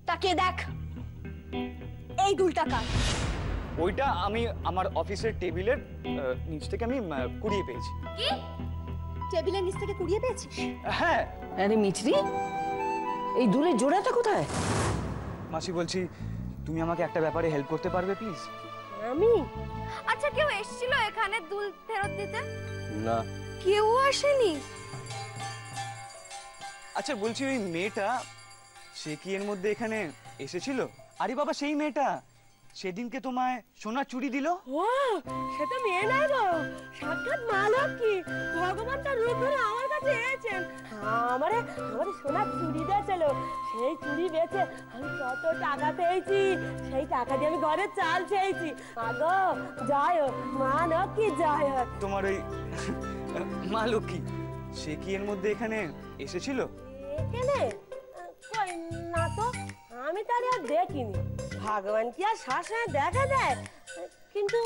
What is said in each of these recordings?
তাকে দেখ, এই দুলটা কার? ওইটা আমি আমার অফিসের টেবিলের নিচ থেকে আমি কুড়িয়ে পেয়েছি। কি? টেবিলের নিচ থেকে কুড়িয়ে পেয়েছিস? হ্যাঁ। আরে মিছরি, এই দুলের জোড়াটা কোথায়? মাসি বলছি, তুমি আমাকে একটা ব্যাপারে হেল্প করতে পারবে প্লিজ? আমি? আচ্ছা, কেউ এসেছিল এখানে দুল ফেরত দিতে? না। কেউ আসেনি? আচ্ছা বলছি, ওই মেয়েটা সে কি এর মধ্যে এখানে এসেছিল? আরে বাবা, সেই মেয়েটা সেদিনকে তোমায় সোনার চুড়ি দিল। ও, সেটা মেয়ে নাই গো, সাক্ষাৎ মা লক্ষ্মী। ভগবান তার রূপ ধরে আমার কাছে এসেছেন। আমারে সোনার চুড়ি দিয়েছিল। সেই চুড়ি বেচে আমি কত টাকা পেয়েছি। সেই টাকা দিয়ে আমি ঘরে চাল চেয়েছি। আগো জয় হোক মা লক্ষ্মী, জয় হোক। তোমার ওই মা লক্ষ্মী সে কি এর মধ্যে এখানে এসেছিল? এখানে কই না তো, আমি তার আর দেখিনি। ভগবান কি আর সবসময় দেখা যায়? কিন্তু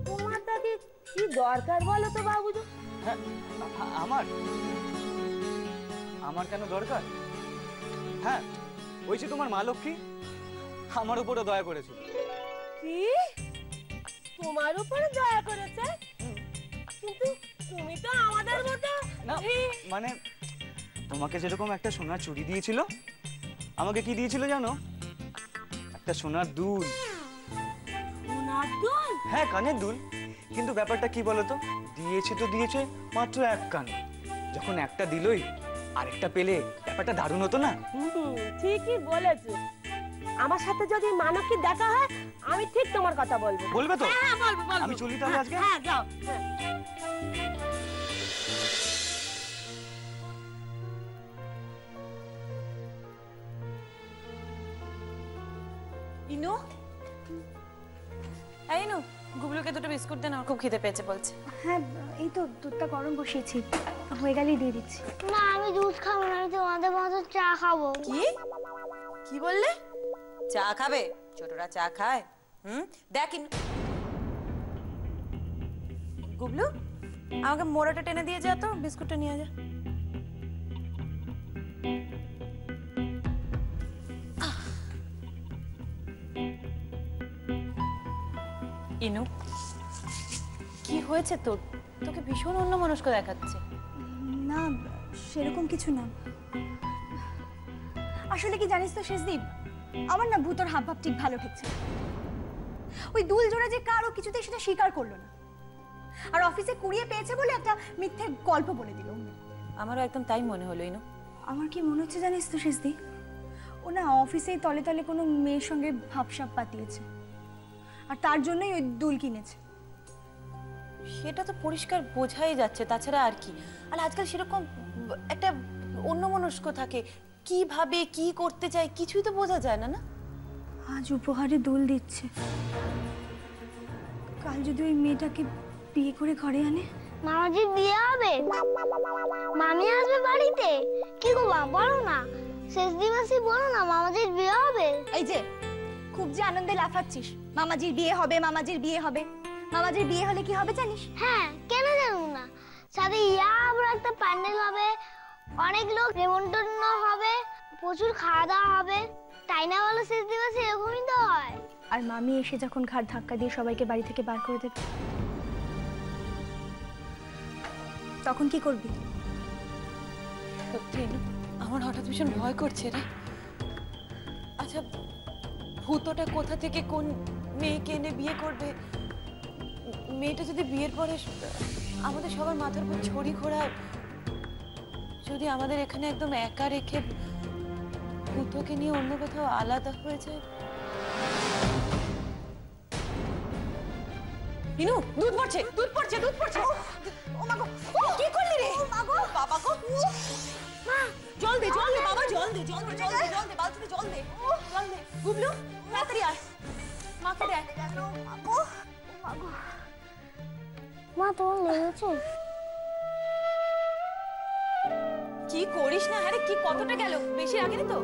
তোমার তাকে কি দরকার বলো তো বাবুজি? হ্যাঁ, আমার কেন দরকার? হ্যাঁ, ওই যে তোমার মা লক্ষ্মী আমার উপরে দয়া করেছে। কি তোমার উপরে দয়া করেছে? কিন্তু তুমি তো আমাদের মতো না, মানে তোমাকে যেরকম একটা সোনার চুড়ি দিয়েছিল, আমাকে কি দিয়েছিল জানো? একটা সোনার দুল। সোনার দুল? হ্যাঁ, কানের দুল। কিন্তু ব্যাপারটা কি বলতো, দিয়েছে তো দিয়েছে মাত্র এক কান। যখন একটা দিলই আরেকটা পেলে ব্যাপারটা দারুণ হতো না? ঠিকই বলেছো। আমার সাথে যদি মানবকে দেখা হয়, আমি ঠিক তোমার কথা বলবো। বলবে তো? হ্যাঁ, বলবো। আমি চলি তাহলে আজকে। হ্যাঁ, যাও। ইনু, এই ইনু, গুবলুকে দুটো বিস্কুট দেন, আমার খুব খিদে পেয়েছে বলছে। হ্যাঁ, এই তো দুধটা গরম বসিয়েছি, হয়ে গেলেই দিয়ে দিচ্ছি। না, আমি দুধ খাবো না, আমি তোমাদের মতো চা খাবো। কি কি বললে? চা খাবে? ছোটরা চা খায়? দেখ গুবলু, আমাকে মোড়াটা টেনে দিয়ে যা তো, বিস্কুটটা নিয়ে যা। ইনু, কি হয়েছে তোর? তোকে ভীষণ অন্যমনস্ক দেখাচ্ছে। না, সেরকম কিছু না। আসলে কি জানিস তো শেষদীপ, আমার না ভূতর হাবভাব ঠিক ভালো ঠেকছে। ওই দুল জোড়া যে কারো কিছুতেই সেটা স্বীকার করলো না, আর অফিসে কুড়িয়ে পেয়েছে বলে একটা মিথ্যে গল্প বলে দিল। আমারও একদম তাই মনে হলো ইনু। আমার কি মনে হচ্ছে জানিস তো শেষদীপ, ও না অফিসেই তলে তলে কোনো মেয়ের সঙ্গে ভাবসাব পাতিয়েছে, আর তার জন্যই ওই দুল কিনেছে। সেটা তো পরিষ্কার বোঝাই যাচ্ছে, তাছাড়া আর কি। আর আজকাল সেরকম একটা অন্যমনস্ক থাকে, কি ভাবে কি করতে চায় কিছুই তো বোঝা যায় না। না, আজ উপহারে দুল দিচ্ছে, কাল যদি ওই মেয়েটাকে বিয়ে করে ঘরে আনে। মামাজির বিয়ে হবে, মামি আসবে বাড়িতে। কি গো মা, বলো না, শেষ দিবসে বলো না মামাজির বিয়ে হবে। এই যে খুব যে আনন্দে লাফাচ্ছিস, মামাজির বিয়ে হবে, মামাজির বিয়ে হবে। মামাজির বিয়ে হলে কি হবে জানিস? হ্যাঁ, কেন জানবো না। সাথে বড় একটা প্যান্ডেল হবে, অনেক লোক নেমন্তন্ন হবে, প্রচুর খাওয়া দাওয়া হবে। তাই না বলো? শেষ দিবসে এরকমই তো হয়। আর মামি এসে যখন ঘাট ধাক্কা দিয়ে সবাইকে বাড়ি থেকে বার করে দেবে, তখন কি করবি? সত্যি আমার হঠাৎ ভীষণ ভয় করছে রে। আচ্ছা, ভূতটা কোথা থেকে কোন মেয়েকে এনে বিয়ে করবে? মেয়েটা যদি বিয়ের পরে আমাদের সবার মাথার উপর ছড়ি ঘোরায়, যদি আমাদের এখানে একদম একা রেখে ভূতকে নিয়ে অন্য কোথাও আলাদা হয়ে যায়। ইনু, দুধ পড়ছে, দুধ পড়ছে, দুধ পড়ছে। ও মা গো, কি করলি রে? ও মা গো, বাবা গো। মা, জল দে, জল দে বাবা, জল দে, জল দে, জল দে, জল দে, বালতিতে জল দে। জল দে। গুবলু, তাড়াতাড়ি আয়, মাকে দেখ। মা গো, মা তোমার লেগেছে? কি করিস না? আরে কি, কতটা গেল? বেশি লাগেনি তো?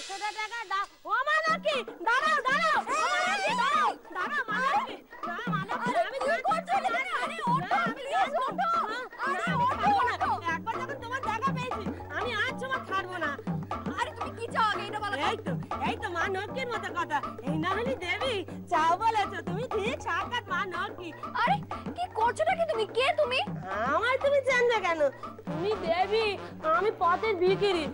100 টাকা দাও। ও মা লক্ষ্মী, দাঁড়াও দাঁড়াও, ও মা লক্ষ্মী, দাঁড়াও দাঁড়াও, মা লক্ষ্মী বলেছো, তুমি ঠিক সাক্ষাৎ মা নকি। আরে কি করছোটা কি তুমি? কে তুমি? আমার তুমি জানবে কেন? তুমি দেবী, আমি পথের ভিখিরি।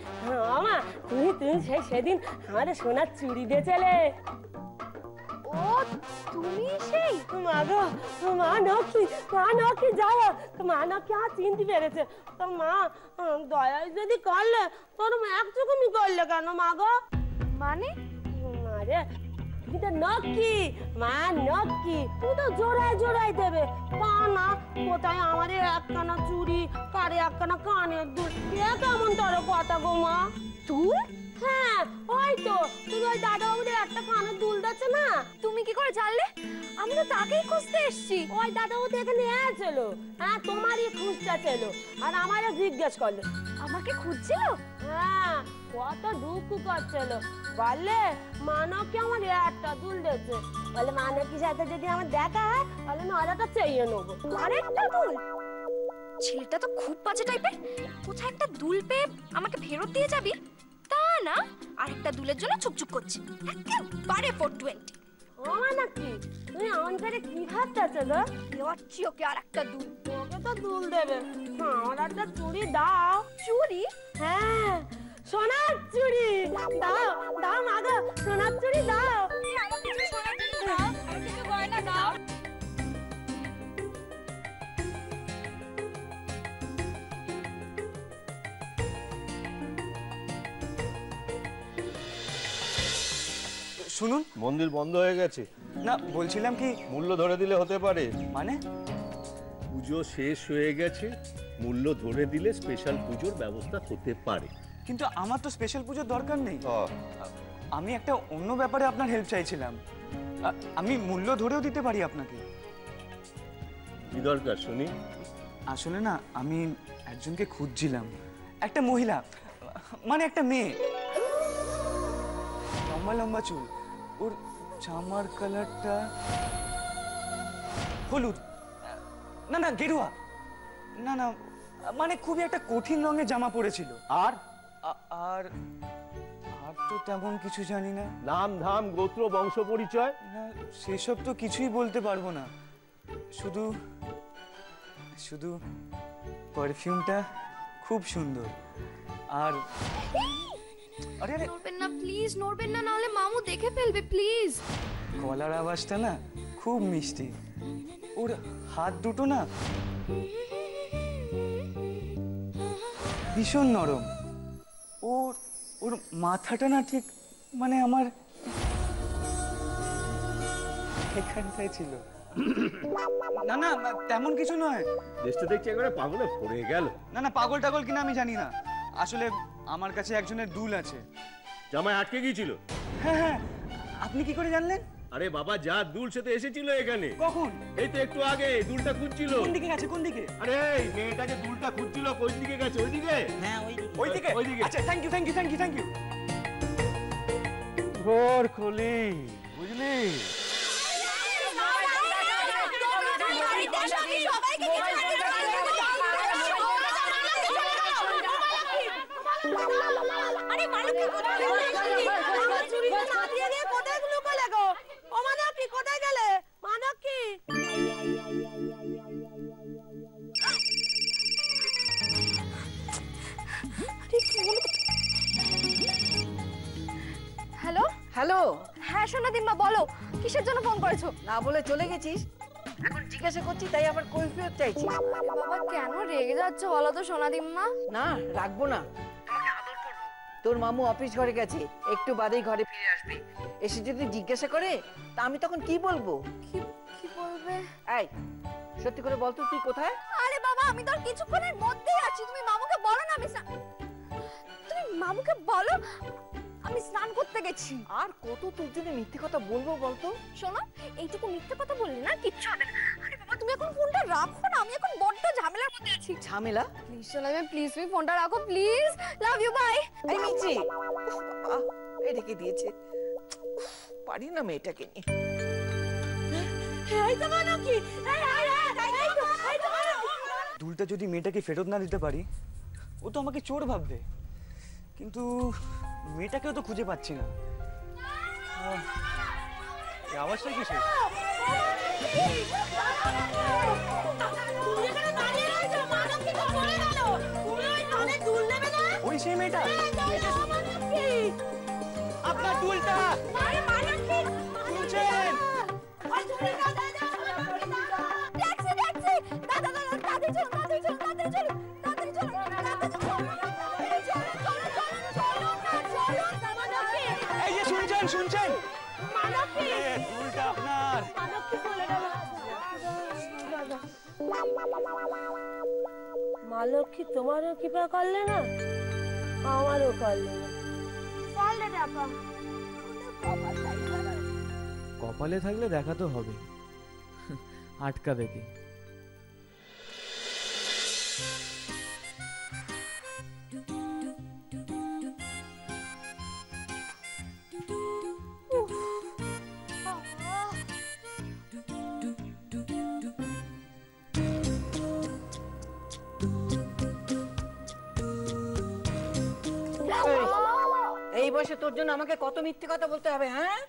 আমা তুমি তুমি সেদিন আমাদের সোনার চুড়ি দিয়েছিলে। ও তুমি সেই মা গো, মা নকি যাও, মা নকি আমার চিনতে পেরেছে। তো মা দয়া যদি করলে, তোর একটুকুনি করলে কেন মা গো? মানে? আরে তুমি তো নকি, মা নকি, তুমি তো জোড়ায় জোড়ায় দেবে। তা না, কোথায় আমাদের একখানা চুড়ি, কারে একখানা কানের দুল, এ কেমন তোর কথা গো মা? তুই? হ্যাঁ ওই তো, তুমি ওই দাদা বাবুদের একটা কানের দুল দিচ্ছে না? তুমি কি করে জানলে? আমি তো তাকেই খুঁজতে এসেছি। ওই দাদা বাবু তো এখানে এসেছিল, হ্যাঁ তোমারই খুঁজটা ছিল, আর আমারও জিজ্ঞেস করলো। আমাকে খুঁজছিল? হ্যাঁ, কত দুঃখ করছিল, বললে মানবকে আমার একটা দুল দিয়েছে, বলে মানবকে সাথে যদি আমার দেখা হয় তাহলে নয়টা চেয়ে নেবো। আরেকটা দুল? ছেলেটা তো খুব বাজে টাইপের। কোথায় একটা দুল পেয়ে আমাকে ফেরত দিয়ে যাবি? তা না, আরেকটা দুলের জন্য চুপচুপ করছে। একেবারে 420। ও নাকি তুমি আমার কাছে কি ভাবতেছো গো? দেওয়াচ্ছি ওকে আরেকটা দুল। ওকে তো দুল দেবে, আমার একটা চুড়ি দাও। চুরি? হ্যাঁ, সোনার চুড়ি দাও, দাও মা গো, সোনার চুড়ি দাও। আমাকে কিছু সোনার চুড়ি দাও, আর কিছু গয়না দাও। শুনুন, মন্দির বন্ধ হয়ে গেছে। না বলছিলাম কি, মূল্য ধরে দিলে হতে পারে। মানে পুজো শেষ হয়ে গেছে, মূল্য ধরে দিলে স্পেশাল পুজোর ব্যবস্থা হতে পারে। কিন্তু আমার তো স্পেশাল পুজোর দরকার নেই। আহ, আমি একটা অন্য ব্যাপারে আপনার হেল্প চাইছিলাম। আমি মূল্য ধরেও দিতে পারি আপনাকে। কি দরকার শুনি? আসলে না, আমি একজনকে খুঁজছিলাম, একটা মহিলা, মানে একটা মেয়ে, লম্বা লম্বা চুল, ওর জামার কালারটা হলুদ, না না গেরুয়া, না না মানে খুবই একটা কঠিন রঙের জামা পরেছিল। আর আর আর তো তেমন কিছু জানি না। নাম ধাম গোত্র বংশ পরিচয়? না সেসব তো কিছুই বলতে পারবো না, শুধু শুধু পারফিউমটা খুব সুন্দর। আর আরে আরে নড়বেন না প্লিজ, নড়বেন না, নাহলে মামু দেখে ফেলবে প্লিজ। গলার আওয়াজটা না খুব মিষ্টি, ওর হাত দুটো না ভীষণ নরম, ওর ওর মাথাটা না ঠিক মানে আমার এখানটায় ছিল। না না তেমন কিছু নয়। দেশটা দেখছি একবারে পাগলে পড়ে গেল। না না পাগল টাগল কিনা আমি জানি না, আসলে আমার কাছে একজনের দুল আছে। জামায় আটকে গিয়েছিল? হ্যাঁ হ্যাঁ, আপনি কি করে জানলেন? আরে বাবা, যা দুল সে তো এসেছিল এখানে। কখন? এই তো একটু আগে দুলটা খুঁজছিল। কোন দিকে গেছে? কোন দিকে? আরে এই মেয়েটা যে দুলটা খুঁজছিল কোন দিকে গেছে? ওইদিকে? হ্যাঁ ওইদিকে। ওইদিকে। আচ্ছা thank you thank you thank you thank you. ঘর খোলি, বুঝলি? আরে মানবকে কোথায় লুকালে গো? ও মানবকি কোথায় গেলে? মানবকি হ্যালো হ্যালো, হ্যাঁ সোনাদিম্মা বলো, কিসের জন্য ফোন করেছো? না বলে চলে গেছিস, এখন জিজ্ঞাসা করছি তাই আবার কৈফিয়ত চাইছিস। বাবা কেন রেগে যাচ্ছ বলো তো সোনাদিম্মা? না রাখবো না, তোমাকে আদর করবো। তোর মামু অফিস ঘরে গেছে, একটু বাদেই ঘরে ফিরে আসবে। এসে যদি জিজ্ঞাসা করে তা আমি তখন কি বলবো? কি কি বলবে? এই সত্যি করে বল তো তুই কোথায়? আরে বাবা আমি তো আর কিছুক্ষণের মধ্যেই আছি, তুমি মামুকে বলো না তুমি মামুকে বলো আমি স্নান করতে গেছি। আর কত তোর জন্য মিথ্যে কথা বলবো বলতো? শোনো, এইটুকু মিথ্যে কথা বললে না কিচ্ছু হবে না। আরে বাবা তুমি এখন ফোনটা রাখো না, আমি এখন বড্ড ঝামেলার মধ্যে আছি। ঝামেলা? প্লিজ সোনাদিম্মা প্লিজ তুমি ফোনটা রাখো প্লিজ, লাভ ইউ বাই। এই মিচি, এই রেখে দিয়েছে, পারি না মেয়েটাকে নিয়ে। এই তো মানবকি, এই তো দুলটা যদি মেয়েটাকে ফেরত না দিতে পারি, ও তো আমাকে চোর ভাববে, কিন্তু মেয়েটাকেও তো খুঁজে পাচ্ছি না। এই আওয়াজটা কিসের? ওই সেই মেয়েটা, আপনার দুলটা শুনছেন? এই যে শুনছেন শুনছেন, দুলটা আপনার। মা লক্ষ্মী তোমারও কৃপা করলে না, আমারও করলে না। কপালে থাকলে দেখা তো হবে, আটকাবে কে? এই বয়সে তোর জন্য আমাকে কত মিথ্যে কথা বলতে হবে? হ্যাঁ,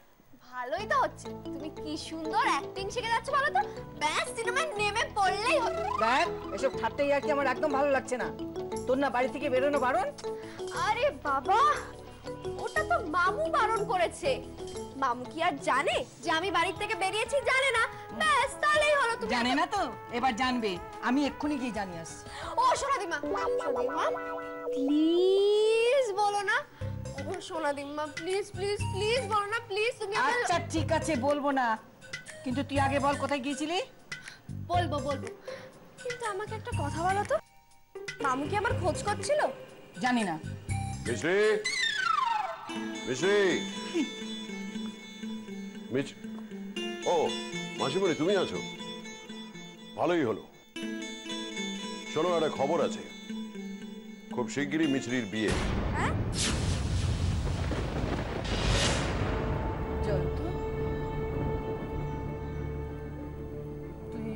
ভালোই তো হচ্ছে, তুমি কি সুন্দর অ্যাক্টিং শিখে যাচ্ছ বলো তো। ব্যাস সিনেমায় নেমে পড়লেই হলো। দেখ এসব ঠাট্টাই আর কি আমার একদম ভালো লাগছে না। তোর না বাড়ি থেকে বেরোনো বারণ? আরে বাবা, ওটা তো মামু বারণ করেছে। মামু কি আর জানে যে আমি বাড়ি থেকে বেরিয়েছি? জানে না। ব্যাস তাহলেই হলো। তুমি জানে না তো, এবার জানবে। আমি এক্ষুনি গিয়ে জানিয়ে আসছি। ও সোনাদিমা, সোনাদিমা প্লিজ বলো না। ও সোনাদিমা প্লিজ প্লিজ প্লিজ বলো না, প্লিজ। তুমি আচ্ছা ঠিক আছে, বলবো না, কিন্তু তুই আগে বল কোথায় গিয়েছিলি? বলবো বলবো, কিন্তু আমাকে একটা কথা বলো তো, মামু কি আমার খোঁজ করছিল? জানি না। মিশ্রি, মিশ্রি, ও মাসিমণি তুমি আছো? ভালোই হলো। শোনো, একটা খবর আছে, খুব শিগগিরই মিছরির বিয়ে। জয়ন্ত, তুই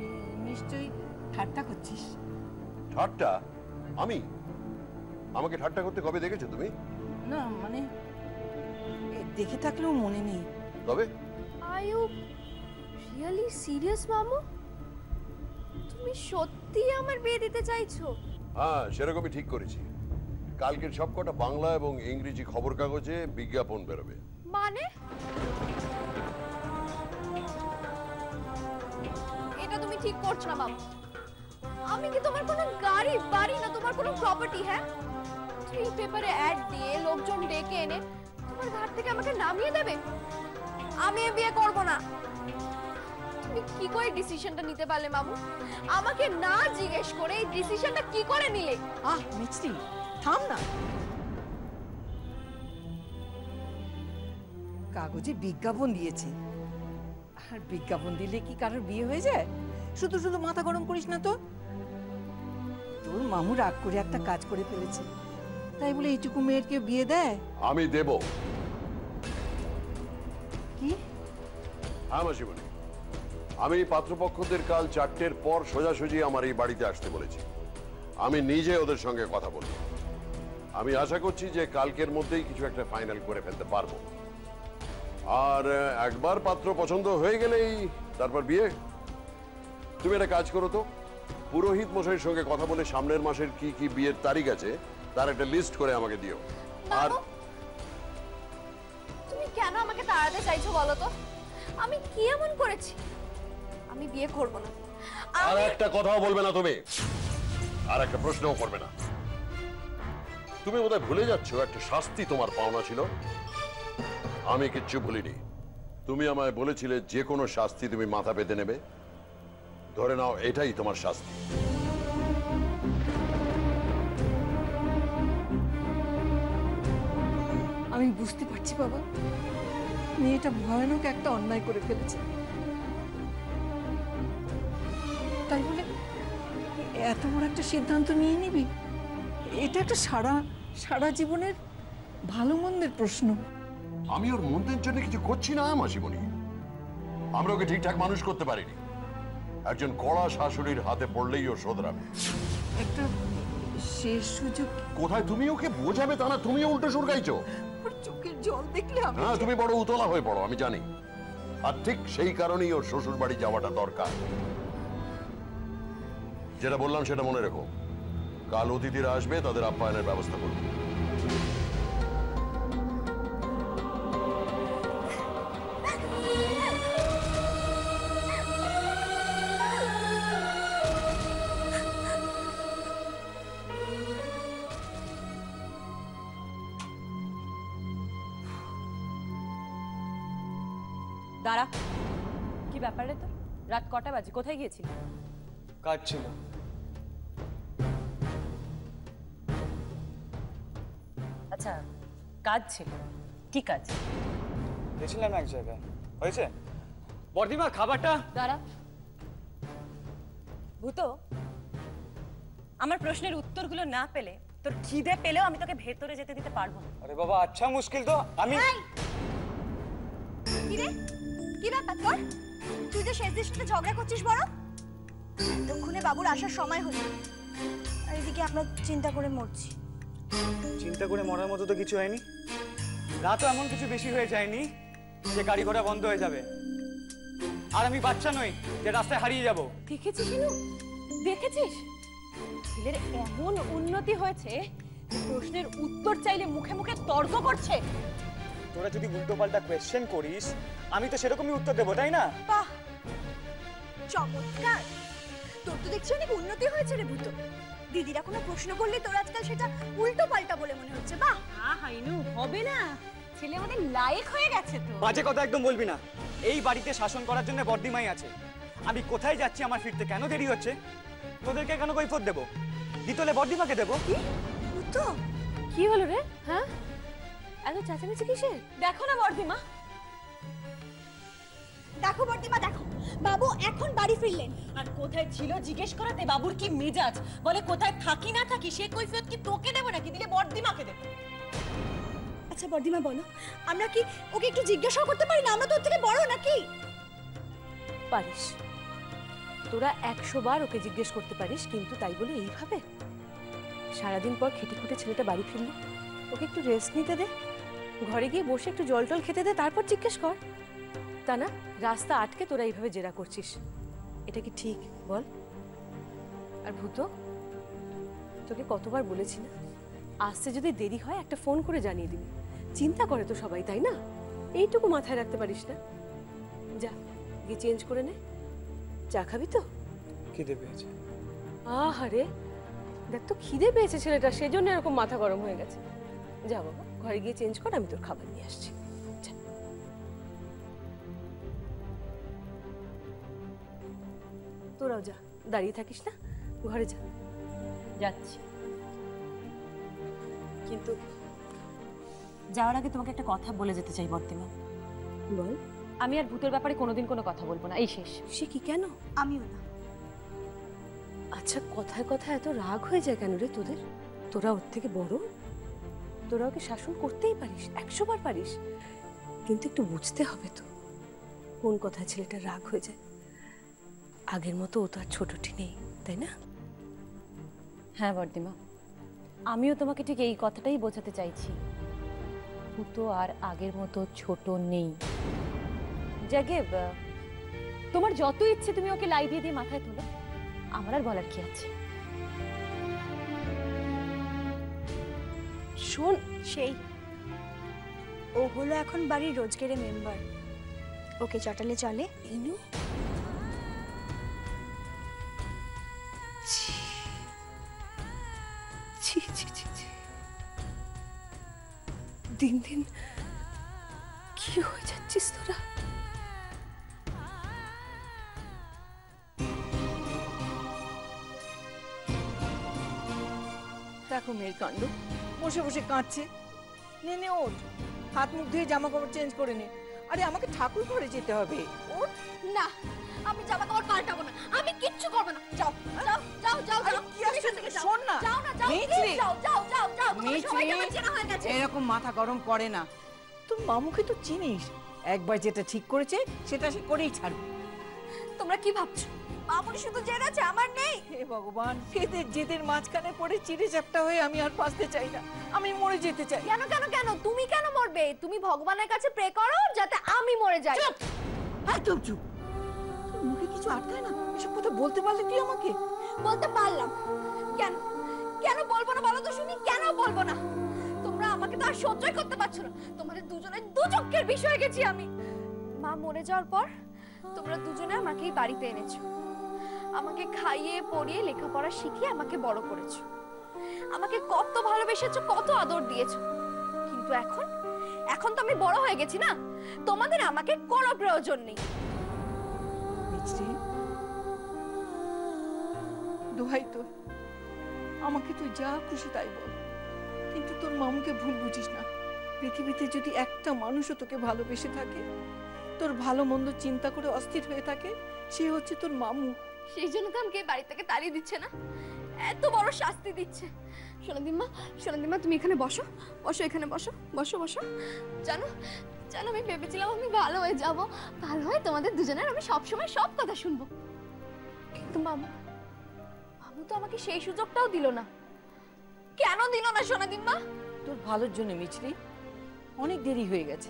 নিশ্চয়ই ঠাট্টা করছিস। ঠাট্টা? আমি? আমাকে ঠাট্টা করতে কবে দেখেছো তুমি? না মানে দেখে থাকলেও মনে নেই। তবে আর ইউ রিয়েলি সিরিয়াস মামু? তুমি সত্যি আমার বিয়ে দিতে চাইছো? হ্যাঁ, সেরকমই ঠিক করেছি। কালকের সবকটা বাংলা এবং ইংরেজি খবর কাগজে বিজ্ঞাপন বেরোবে। মানে এটা তুমি ঠিক করছো না মামু। আমি কি তোমার কোনো গাড়ি বাড়ি না তোমার কোনো প্রপার্টি? হ্যাঁ, তুমি পেপারে অ্যাড দিয়ে লোকজন ডেকে এনে তোমার ঘাট থেকে আমাকে নামিয়ে দেবে? আমি বিয়ে করব না। তুমি কি করে ডিসিশনটা নিতে পারলে মামু? আমাকে না জিজ্ঞেস করে এই ডিসিশনটা কি করে নিলে? আহ মিছরি, থাম না। কাগজে বিজ্ঞাপন দিয়েছে, আর বিজ্ঞাপন দিলে কি কারোর বিয়ে হয়ে যায়? শুধু শুধু মাথা গরম করিস না তো। তোর মামু রাগ করে একটা কাজ করে ফেলেছে, তাই বলে এইটুকু মেয়েরকে বিয়ে দেয়? আমি দেব। কি? হ্যাঁ মাসিমণি, আমি পাত্রপক্ষদের কাল 4টের পর সোজাসুজি আমার এই বাড়িতে আসতে বলেছি। আমি নিজে ওদের সঙ্গে কথা বলবো। আমি আশা করছি যে কালকের মধ্যেই কিছু একটা ফাইনাল করে ফেলতে পারবো। আর একবার পাত্র পছন্দ হয়ে গেলেই তারপর বিয়ে। তুমি একটা কাজ করো তো, পুরোহিত মশাইয়ের সঙ্গে কথা বলে সামনের মাসের কি কি বিয়ের তারিখ আছে তার একটা লিস্ট করে আমাকে দিও। আর তুমি কেন আমাকে তাড়াতে চাইছো বলো তো? আমি কি এমন করেছি? আমি বিয়ে করব না। আর একটা কথাও বলবে না তুমি, আর একটা প্রশ্নও করবে না। তুমি বোধহয় ভুলে যাচ্ছ একটা শাস্তি তোমার পাওনা ছিল। আমি কিচ্ছু ভুলিনি। তুমি আমায় বলেছিলে যে কোনো শাস্তি তুমি মাথা পেতে নেবে। ধরে নাও এটাই তোমার শাস্তি। আমি বুঝতে পারছি বাবা, মেয়েটা ভয়ানক একটা অন্যায় করে ফেলেছে। তাই বলে এত বড় একটা সিদ্ধান্ত নিয়ে নিবি? এটা একটা সারা জীবনের ভালো মন্দের প্রশ্ন। আমি ওর মন্দের জন্য কিছু করছি না মাসিমণি। আমরা ওকে ঠিকঠাক মানুষ করতে পারিনি। একজন কড়া শাশুড়ির হাতে পড়লেই ও শোধরাবে। একটা শেষ সুযোগ। কোথায় তুমি ওকে বোঝাবে তা না, তুমিও উল্টো সুরগাইছো। ওর চোখের জল দেখলে আমি হ্যাঁ, তুমি বড় উতলা হয়ে পড়ো, আমি জানি। আর ঠিক সেই কারণেই ওর শ্বশুর বাড়ি যাওয়াটা দরকার। যেটা বললাম সেটা মনে রেখো, কাল অতিথিরা আসবে, তাদের আপ্যায়নের ব্যবস্থা করবো। দাঁড়া, কি ব্যাপার রে তোর? রাত কটা বাজে? কোথায় গিয়েছিলি? কাজ ছিল। আচ্ছা, কাজ ছিল? কি কাজ? গেছিলাম এক জায়গায়। হয়েছে? বর্দিমা খাবারটা। দাঁড়া ভূতো, আমার প্রশ্নের উত্তরগুলো না পেলে, তোর খিদে পেলেও আমি তোকে ভেতরে যেতে দিতে পারবো না। আরে বাবা, আচ্ছা মুশকিল তো। আমি কি রে, কি ব্যাপার তোর? তুই যে শেষ দিনের সাথে ঝগড়া করছিস বড়? এতক্ষণে বাবুর আসার সময় হলো, আর এদিকে আমরা চিন্তা করে মরছি। চিন্তা করে মরার মতো তো কিছু হয়নি। রাতও এমন কিছু বেশি হয়ে যায়নি যে গাড়ি ঘোড়া বন্ধ হয়ে যাবে। আর আমি বাচ্চা নই যে রাস্তায় হারিয়ে যাব। দেখেছিস শিনু, দেখেছিস ছেলের এমন উন্নতি হয়েছে যে প্রশ্নের উত্তর চাইলে মুখে মুখে তর্ক করছে। তোরা যদি উল্টো পাল্টা কোয়েশ্চেন করিস, আমি তো সেরকমই উত্তর দেবো, তাই না? বাহ, চমৎকার। তোর তো দেখছি অনেক উন্নতি হয়েছে রে ভূত। দিদিরা কোনো প্রশ্ন করলে তোর আজকাল সেটা উল্টো পাল্টা বলে মনে হচ্ছে। বাহ। হাইনু, হবে না, ছেলে আমাদের লায়েক হয়ে গেছে তো। বাজে কথা একদম বলবি না। এই বাড়িতে শাসন করার জন্য বর্দিমাই আছে। আমি কোথায় যাচ্ছি, আমার ফিরতে কেন দেরি হচ্ছে, তোদেরকে কেন কৈফিয়ত দেবো? দিতলে বর্দিমাকে দেবো। ভূত, কি হলো রে? হ্যাঁ, এত চেঁচামেচি কিসের? দেখো না বর্দিমা, দেখো বর্দিমা, দেখো বাবু এখন বাড়ি ফিরলেন। আর কোথায় ছিল জিজ্ঞেস করাতে বাবুর কি মেজাজ? বলে কোথায় থাকি না থাকি সে কৈফিয়ত কি তোকে দেবো নাকি দিলে বর্দিমাকে দেবো? আচ্ছা বর্দিমা বলো, আমরা কি ওকে একটু জিজ্ঞাসা করতে পারি না? আমরা তো ওর থেকে বড় নাকি? পারিস, তোরা 100 বার ওকে জিজ্ঞেস করতে পারিস, কিন্তু তাই বলে এইভাবে? সারাদিন পর খেটে খুঁটে ছেলেটা বাড়ি ফিরলো, ওকে একটু রেস্ট নিতে দে, ঘরে গিয়ে বসে একটু জল টল খেতে দে, তারপর জিজ্ঞেস কর। তা না, রাস্তা আটকে তোরা এইভাবে জেরা করছিস, এটা কি ঠিক বল? আর ভূত, তোকে কতবার বলেছি না, আসতে যদি দেরি হয় একটা ফোন করে জানিয়ে দিবি। চিন্তা করে তো সবাই, তাই না? এইটুকু মাথায় রাখতে পারিস না? যা গিয়ে চেঞ্জ করে নে। চা খাবি তো? খিদে পেয়েছে। আহারে, দেখ তো খিদে পেয়েছে ছেলেটা, সেজন্য এরকম মাথা গরম হয়ে গেছে। যা বাবা, ঘরে গিয়ে চেঞ্জ কর, আমি তোর খাবার নিয়ে আসছি। যা। তোরাও যা, দাঁড়িয়ে থাকিস না, ঘরে যা। যাচ্ছি, কিন্তু যাওয়ার আগে তোমাকে একটা কথা বলে যেতে চাই বর্তিমা। বল। আমি আর ভূতের ব্যাপারে কোনোদিন কোনো কথা বলবো না, এই শেষ। সে কি, কেন? আমিও না। আচ্ছা, কথায় কথায় এত রাগ হয়ে যায় কেন রে তোদের? তোরা ওর থেকে বড়, তোরা ওকে শাসন করতেই পারিস, 100 বার পারিস, কিন্তু একটু বুঝতে হবে তো কোন কথায় ছেলেটা রাগ হয়ে যায়। আগের মতো ও তো আর ছোটটি নেই, তাই না? হ্যাঁ বর্দিমা, আমিও তোমাকে ঠিক এই কথাটাই বোঝাতে চাইছি। ও তো আর আগের মতো ছোট নেই। জাগে, তোমার যত ইচ্ছে তুমি ওকে লাই দিয়ে দিয়ে মাথায় তোলো, আমার আর বলার কি আছে? শোন, সেই ও হলো এখন বাড়ির রোজগেরে মেম্বার, ওকে চটালে চলে। ইনু, ছি ছি ছি ছি, দিন দিন কি হয়ে যাচ্ছিস তোরা? দেখো মেয়ের কাণ্ড, বসে বসে কাঁদছে। নে নে ওঠ, হাত মুখ ধুয়ে জামা কাপড় চেঞ্জ করে নে। আরে আমাকে ঠাকুর ঘরে যেতে হবে, ওঠ। না, আমি জামা কাপড় পাল্টাবো না, আমি কিচ্ছু করবো না। যাও যাও যাও যাও আরে যাও, কি তুমি আসছে? এখান থেকে যাও। শোন না, যাও না, যাও, মেয়েছে। please যাও যাও যাও যাও, তোমাদের মেয়েছে, সবাইকে আমার চেনা হয়ে গেছে। এরকম মাথা গরম করে না। তোর মামুকে তো চিনিস, একবার যেটা ঠিক করেছে সেটা সে করেই ছাড়বে। তোমরা কি ভাবছো মামুনি শুধু জেদ আছে, আমার নেই? হে ভগবান, এদের জেদের মাঝখানে পড়ে চিড়ে চ্যাপ্টা হয়ে আমি আর বাঁচতে চাই না, আমি মরে যেতে চাই। কেন কেন কেন? তুমি কেন মরবে? তুমি ভগবানের কাছে প্রে করো যাতে আমি মরে যাই। একদম চুপ। তোর মুখে কিছু আটকায় না? এসব কথা বলতে পারলে তুই আমাকে? বলতে পারলাম। কেন কেন বলবো না বলো তো শুনি, কেন বলবো না? তোমরা আমাকে তো আর সহ্যই করতে পারছো না। তোমাদের দুজনের দু চক্ষের বিষয় গেছি আমি। মা মরে যাওয়ার পর তোমরা দুজনে আমাকে এই বাড়িতে এনেছো, আমাকে খাইয়ে পড়িয়ে লেখাপড়া শিখিয়ে আমাকে বড় করেছো, আমাকে কত ভালোবেসেছো, কত আদর দিয়েছো। কিন্তু এখন এখন তো আমি বড় হয়ে গেছি না, তোমাদের আমাকে কোনো প্রয়োজন নেই। মিছরি, দোহাই তোর, আমাকে তুই যা খুশি তাই বল, কিন্তু তোর মামুকে ভুল বুঝিস না। পৃথিবীতে যদি একটা মানুষও তোকে ভালোবেসে থাকে, তোর ভালো মন্দ চিন্তা করে অস্থির হয়ে থাকে, সে হচ্ছে তোর মামু। সেই জন্য তো আমাকে এই বাড়ি থেকে তাড়িয়ে দিচ্ছে না, এত বড় শাস্তি দিচ্ছে। সোনাদিমা তুমি এখানে বসো, বসো এখানে বসো, বসো বসো। জানো জানো আমি ভেবেছিলাম আমি ভালো হয়ে যাব, ভালো হয়ে তোমাদের দুজনের আমি সবসময় সব কথা শুনবো, কিন্তু মামু তো আমাকে সেই সুযোগটাও দিল না। কেন দিল না সোনাদিমা? তোর ভালোর জন্য মিছরি, অনেক দেরি হয়ে গেছে।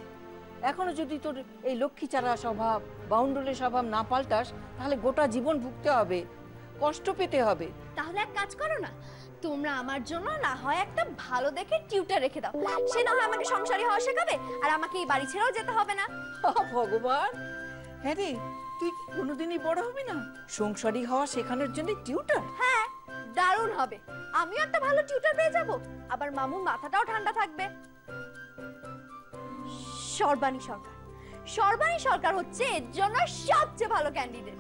এখনো যদি তোর এই লক্ষ্মী চারা স্বভাব, বাউন্ডুলের স্বভাব না পাল্টাস, তাহলে গোটা জীবন ভুগতে হবে, কষ্ট পেতে হবে। তাহলে এক কাজ করো না, তোমরা আমার জন্য না হয় একটা ভালো দেখে টিউটার রেখে দাও, সে না হয় আমাকে সংসারী হওয়া শেখাবে, আর আমাকে এই বাড়ি ছেড়েও যেতে হবে না। ভগবান, হ্যাঁ রে, তুই কোনোদিনই বড় হবি না? সংসারী হওয়া শেখানোর জন্য টিউটার? হ্যাঁ, দারুণ হবে। আমিও একটা ভালো টিউটার পেয়ে যাব, আবার মামুর মাথাটাও ঠান্ডা থাকবে। সর্বাণী সরকার হচ্ছে এর জন্য সবচেয়ে ভালো ক্যান্ডিডেট।